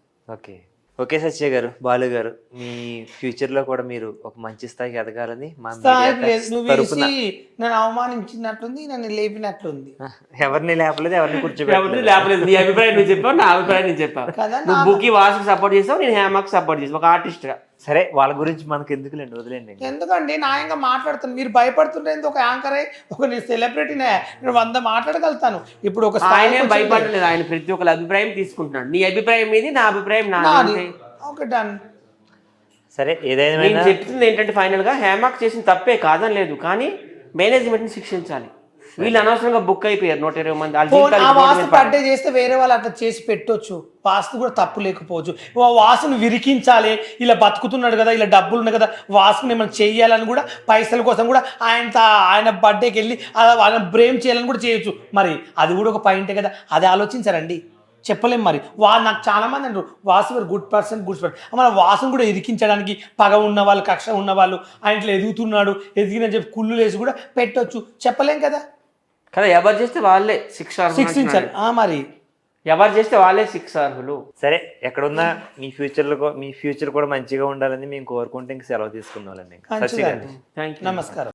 ఓకే సత్య గారు, బాలు గారు, మీ ఫ్యూచర్ లో కూడా మీరు ఒక మంచి స్థాయికి ఎదగాలని నన్ను అవమానించినట్టుంది, నన్ను లేపినట్లుంది. ఎవరిని లేపలేదు, ఎవరిని లేపలేదు. నీ అభిప్రాయం నువ్వు చెప్పావు, నా అభిప్రాయం నేను చెప్పావు. నువ్వు బుక్కి వాసుకి సపోర్ట్ చేసావు, నేను హేమకి సపోర్ట్ చేసావు ఒక ఆర్టిస్ట్ గా. సరే, వాళ్ళ గురించి మనకు ఎందుకులేండి, వదిలేండి. ఎందుకండి న్యాయంగా మాట్లాడుతాను. మీరు భయపడుతుంటే ఒక యాంకర్ అయ్యి ఒక నేను సెలబ్రిటీనే, నేను 100 మాట్లాడగలుగుతాను. ఇప్పుడు ఒక ఆయన భయపడలేదు, ఆయన ప్రతి ఒక్కరి అభిప్రాయం తీసుకుంటున్నాడు. నీ అభిప్రాయం మీది, నా అభిప్రాయం నాది. Okay done. సరే, ఏదైనా నేను చెప్తుంది ఏంటంటే ఫైనల్ గా హేమాక్ చేసిన తప్పే కాదని లేదు, కానీ మేనేజ్మెంట్ ని శిక్షించాలి. వీళ్ళు అనవసరంగా బుక్ అయిపోయారు 120 మంది. వాస్తు బర్త్డే చేస్తే వేరే వాళ్ళు అట్లా చేసి పెట్టొచ్చు, వాస్తు కూడా తప్పు లేకపోవచ్చు. వాసును విరికించాలి, ఇలా బతుకుతున్నాడు కదా, ఇలా డబ్బులు ఉన్నాయి కదా, వాసుని ఏమైనా చెయ్యాలని కూడా, పైసల కోసం కూడా ఆయన బర్త్డేకి వెళ్ళి ఆయన బ్రేమ్ చేయాలని కూడా చేయొచ్చు. మరి అది కూడా ఒక పాయింటే కదా, అది ఆలోచించారండి. చెప్పలేం. మరి నాకు చాలా మంది అంటారు వాసు గారు గుడ్ పర్సన్. మన వాసును కూడా ఎదికించడానికి పగ ఉన్న వాళ్ళు, కక్ష ఉన్న వాళ్ళు, ఆయన ఇట్లా ఎదుగుతున్నాడు, ఎదిగినని చెప్పి కుళ్ళు వేసి కూడా పెట్టొచ్చు. చెప్పలేం కదా. ఎవరు చేస్తే వాళ్ళే శిక్షించాలి. మరి ఎవరు చేస్తే వాళ్ళే శిక్షార్హులు. సరే, ఎక్కడున్నా మీ ఫ్యూచర్ కూడా మంచిగా ఉండాలని మేము కోరుకుంటే ఇంక సెలవు తీసుకుందాం. నమస్కారం.